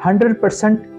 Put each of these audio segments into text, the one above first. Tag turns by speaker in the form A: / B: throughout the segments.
A: 100%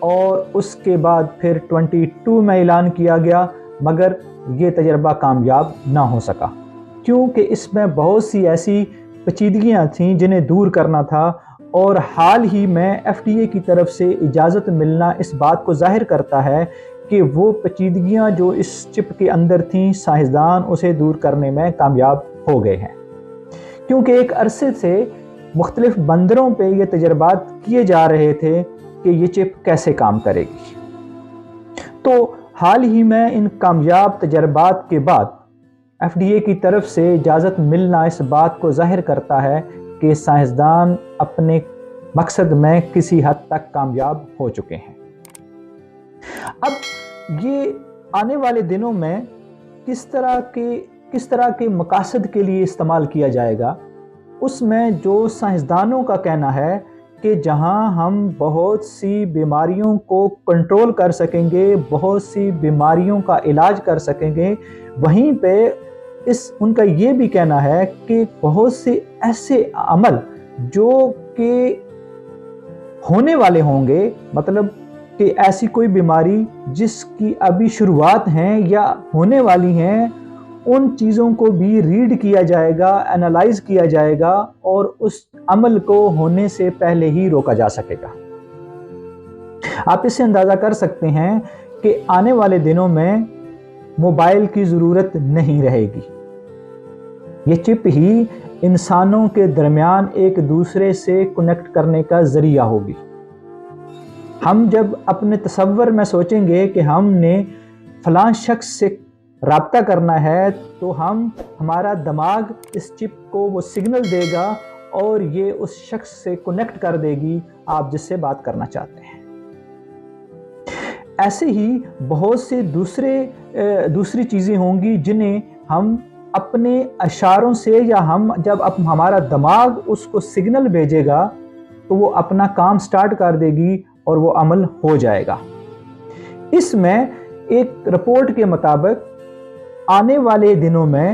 A: اور اس کے بعد پھر 22 میں اعلان کیا گیا، مگر یہ تجربہ کامیاب نہ ہو سکا، کیونکہ اس میں بہت سی ایسی پیچیدگیاں تھیں جنہیں دور کرنا تھا، اور حال ہی میں FDA کی طرف سے اجازت ملنا اس بات کو ظاہر کرتا ہے کہ وہ پیچیدگیاں جو اس چپ کے اندر تھیں، سائنسدان اسے دور کرنے میں کامیاب ہو گئے ہیں، کیونکہ ایک عرصے سے مختلف بندروں پہ یہ تجربات کیے جا رہے تھے کہ یہ چپ کیسے کام کرے گی۔ تو حال ہی میں ان کامیاب تجربات کے بعد FDA کی طرف سے اجازت ملنا اس بات کو ظاہر کرتا ہے کہ سائنسدان اپنے مقصد میں کسی حد تک کامیاب ہو چکے ہیں۔ اب یہ آنے والے دنوں میں کس طرح کے مقاصد کے لیے استعمال کیا جائے گا، اس میں جو سائنسدانوں کا کہنا ہے کہ جہاں ہم بہت سی بیماریوں کو کنٹرول کر سکیں گے، بہت سی بیماریوں کا علاج کر سکیں گے، وہیں پہ ان کا یہ بھی کہنا ہے کہ بہت سے ایسے عمل جو کہ ہونے والے ہوں گے، مطلب کہ ایسی کوئی بیماری جس کی ابھی شروعات ہیں یا ہونے والی ہیں، ان چیزوں کو بھی ریڈ کیا جائے گا، انالائز کیا جائے گا، اور اس عمل کو ہونے سے پہلے ہی روکا جا سکے گا۔ آپ اس سے اندازہ کر سکتے ہیں کہ آنے والے دنوں میں موبائل کی ضرورت نہیں رہے گی، یہ چپ ہی انسانوں کے درمیان ایک دوسرے سے کنیکٹ کرنے کا ذریعہ ہوگی۔ ہم جب اپنے تصور میں سوچیں گے کہ ہم نے فلاں شخص سے رابطہ کرنا ہے، تو ہمارا دماغ اس چپ کو وہ سگنل دے گا اور یہ اس شخص سے کنیکٹ کر دے گی آپ جس سے بات کرنا چاہتے ہیں۔ ایسے ہی بہت سے دوسری چیزیں ہوں گی جنہیں ہم اپنے اشاروں سے یا جب ہمارا دماغ اس کو سگنل بھیجے گا تو وہ اپنا کام سٹارٹ کر دے گی اور وہ عمل ہو جائے گا۔ اس میں ایک رپورٹ کے مطابق آنے والے دنوں میں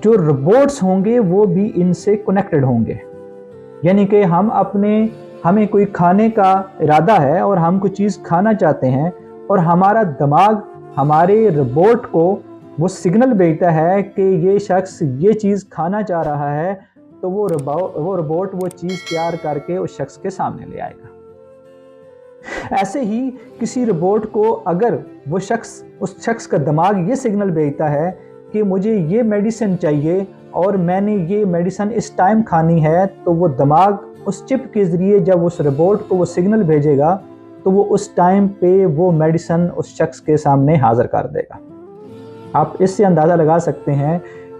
A: جو روبوٹس ہوں گے وہ بھی ان سے کنیکٹڈ ہوں گے، یعنی کہ ہمیں کوئی کھانے کا ارادہ ہے اور ہم کوئی چیز کھانا چاہتے ہیں، اور ہمارا دماغ ہمارے روبوٹ کو وہ سگنل بھیجتا ہے کہ یہ شخص یہ چیز کھانا چاہ رہا ہے، تو وہ روبوٹ وہ چیز تیار کر کے اس شخص کے سامنے لے آئے گا۔ ایسے ہی کسی روبوٹ کو اگر اس شخص کا دماغ یہ سگنل بھیجتا ہے کہ مجھے یہ میڈیسن چاہیے اور میں نے یہ میڈیسن اس ٹائم کھانی ہے، تو وہ دماغ اس چپ کے ذریعے جب اس روبوٹ کو وہ سگنل بھیجے گا تو وہ اس ٹائم پہ وہ میڈیسن اس شخص کے سامنے حاضر کر دے گا۔ آپ اس سے اندازہ لگا سکتے ہیں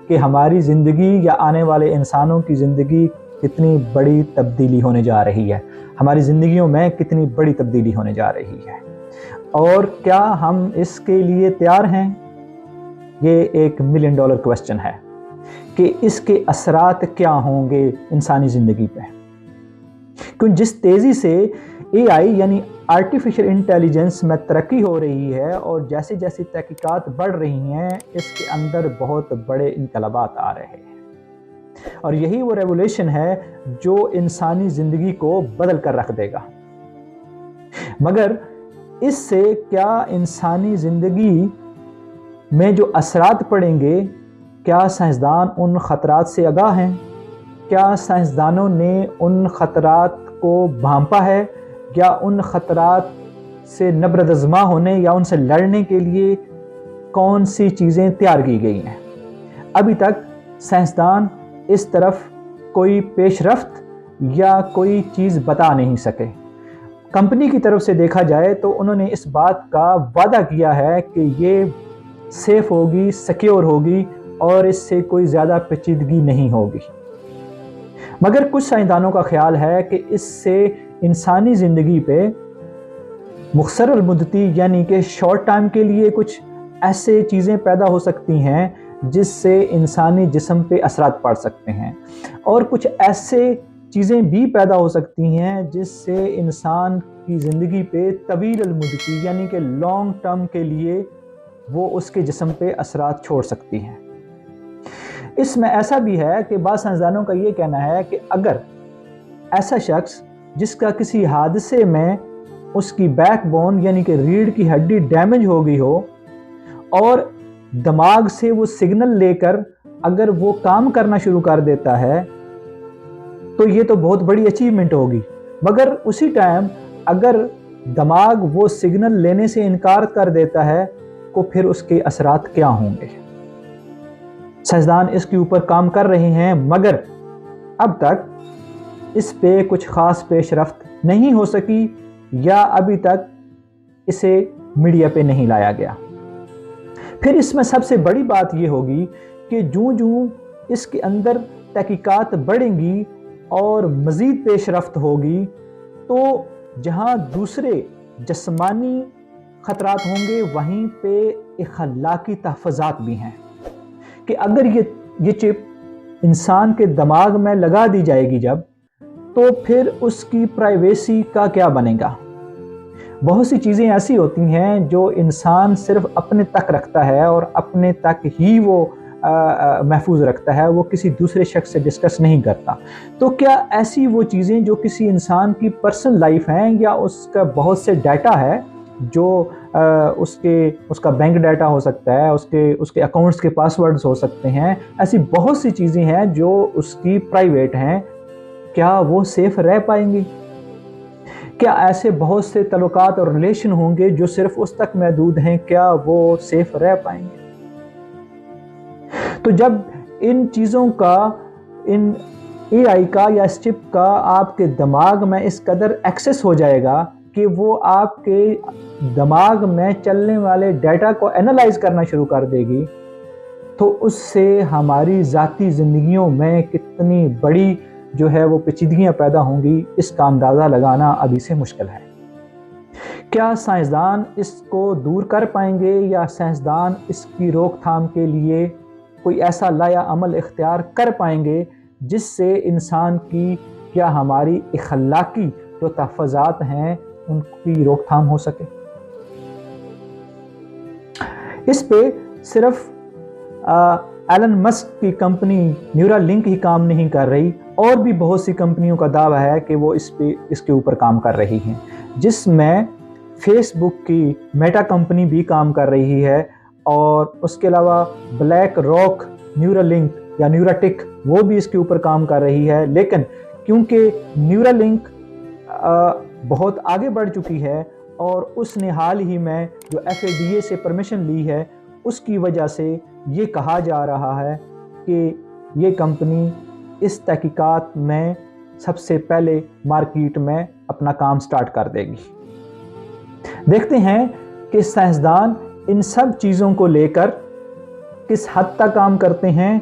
A: کہ ہماری زندگی یا آنے والے انسانوں کی زندگی کتنی بڑی تبدیلی ہونے جا رہی ہے، ہماری زندگیوں میں کتنی بڑی تبدیلی ہونے جا رہی ہے، اور کیا ہم اس کے لیے تیار ہیں؟ یہ ایک $1 ملین کویسچن ہے کہ اس کے اثرات کیا ہوں گے انسانی زندگی پہ، کیوں جس تیزی سے AI یعنی آرٹیفیشل انٹیلیجنس میں ترقی ہو رہی ہے اور جیسے جیسے تحقیقات بڑھ رہی ہیں، اس کے اندر بہت بڑے انقلابات آ رہے ہیں، اور یہی وہ ریولیوشن ہے جو انسانی زندگی کو بدل کر رکھ دے گا۔ مگر اس سے کیا انسانی زندگی میں جو اثرات پڑیں گے، کیا سائنسدان ان خطرات سے آگاہ ہیں؟ کیا سائنسدانوں نے ان خطرات کو بھانپا ہے، یا ان خطرات سے نبردآزما ہونے یا ان سے لڑنے کے لیے کون سی چیزیں تیار کی گئی ہیں؟ ابھی تک سائنسدان اس طرف کوئی پیش رفت یا کوئی چیز بتا نہیں سکے۔ کمپنی کی طرف سے دیکھا جائے تو انہوں نے اس بات کا وعدہ کیا ہے کہ یہ سیف ہوگی، سیکیور ہوگی، اور اس سے کوئی زیادہ پیچیدگی نہیں ہوگی۔ مگر کچھ سائنسدانوں کا خیال ہے کہ اس سے انسانی زندگی پہ مختصر المدتی یعنی کہ شارٹ ٹائم کے لیے کچھ ایسے چیزیں پیدا ہو سکتی ہیں جس سے انسانی جسم پہ اثرات پڑ سکتے ہیں، اور کچھ ایسے چیزیں بھی پیدا ہو سکتی ہیں جس سے انسان کی زندگی پہ طویل المدتی یعنی کہ لانگ ٹرم کے لیے وہ اس کے جسم پہ اثرات چھوڑ سکتی ہیں۔ اس میں ایسا بھی ہے کہ بعض سائنسدانوں کا یہ کہنا ہے کہ اگر ایسا شخص جس کا کسی حادثے میں اس کی بیک بون یعنی کہ ریڑھ کی ہڈی ڈیمیج ہو گئی ہو اور دماغ سے وہ سگنل لے کر اگر وہ کام کرنا شروع کر دیتا ہے تو یہ تو بہت بڑی اچیومنٹ ہوگی، مگر اسی ٹائم اگر دماغ وہ سگنل لینے سے انکار کر دیتا ہے تو پھر اس کے اثرات کیا ہوں گے؟ سائنسدان اس کے اوپر کام کر رہے ہیں، مگر اب تک اس پہ کچھ خاص پیش رفت نہیں ہو سکی یا ابھی تک اسے میڈیا پہ نہیں لایا گیا۔ پھر اس میں سب سے بڑی بات یہ ہوگی کہ جوں اس کے اندر تحقیقات بڑھیں گی اور مزید پیش رفت ہوگی تو جہاں دوسرے جسمانی خطرات ہوں گے وہیں پہ اخلاقی تحفظات بھی ہیں کہ اگر یہ چپ انسان کے دماغ میں لگا دی جائے گی جب، تو پھر اس کی پرائیویسی کا کیا بنے گا؟ بہت سی چیزیں ایسی ہوتی ہیں جو انسان صرف اپنے تک رکھتا ہے اور اپنے تک ہی وہ محفوظ رکھتا ہے، وہ کسی دوسرے شخص سے ڈسکس نہیں کرتا۔ تو کیا ایسی وہ چیزیں جو کسی انسان کی پرسنل لائف ہیں یا اس کا بہت سے ڈیٹا ہے جو اس کا بینک ڈیٹا ہو سکتا ہے، اس کے اکاؤنٹس کے پاسورڈز ہو سکتے ہیں، ایسی بہت سی چیزیں ہیں جو اس کی پرائیویٹ ہیں، کیا وہ سیف رہ پائیں گی؟ کیا ایسے بہت سے تعلقات اور ریلیشن ہوں گے جو صرف اس تک محدود ہیں، کیا وہ سیف رہ پائیں گے؟ تو جب ان چیزوں کا، ان اے آئی کا یا اس چپ کا آپ کے دماغ میں اس قدر ایکسس ہو جائے گا کہ وہ آپ کے دماغ میں چلنے والے ڈیٹا کو اینالائز کرنا شروع کر دے گی، تو اس سے ہماری ذاتی زندگیوں میں کتنی بڑی جو ہے وہ پیچیدگیاں پیدا ہوں گی، اس کا اندازہ لگانا ابھی سے مشکل ہے۔ کیا سائنسدان اس کو دور کر پائیں گے یا سائنسدان اس کی روک تھام کے لیے کوئی ایسا لایا عمل اختیار کر پائیں گے جس سے انسان کی یا ہماری اخلاقی جو تحفظات ہیں ان کی روک تھام ہو سکے؟ اس پہ صرف ایلن مسک کی کمپنی نیورا لنک ہی کام نہیں کر رہی، اور بھی بہت سی کمپنیوں کا دعویٰ ہے کہ وہ اس کے اوپر کام کر رہی ہیں، جس میں فیس بک کی میٹا کمپنی بھی کام کر رہی ہے، اور اس کے علاوہ بلیک راک نیورا لنک یا نیورا ٹک وہ بھی اس کے اوپر کام کر رہی ہے۔ لیکن کیونکہ نیورا لنک بہت آگے بڑھ چکی ہے اور اس نے حال ہی میں جو FADA سے پرمیشن لی ہے، اس کی وجہ سے یہ کہا جا رہا ہے کہ یہ کمپنی اس تحقیقات میں سب سے پہلے مارکیٹ میں اپنا کام سٹارٹ کر دے گی۔ دیکھتے ہیں کہ سائنسدان ان سب چیزوں کو لے کر کس حد تک کام کرتے ہیں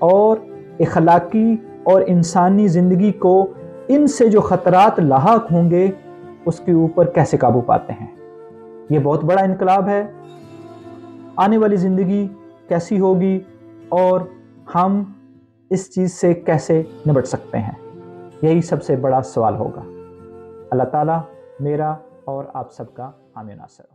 A: اور اخلاقی اور انسانی زندگی کو ان سے جو خطرات لاحق ہوں گے اس کے اوپر کیسے قابو پاتے ہیں۔ یہ بہت بڑا انقلاب ہے۔ آنے والی زندگی کیسی ہوگی اور ہم اس چیز سے کیسے نمٹ سکتے ہیں، یہی سب سے بڑا سوال ہوگا۔ اللہ تعالیٰ میرا اور آپ سب کا حامی ناصر۔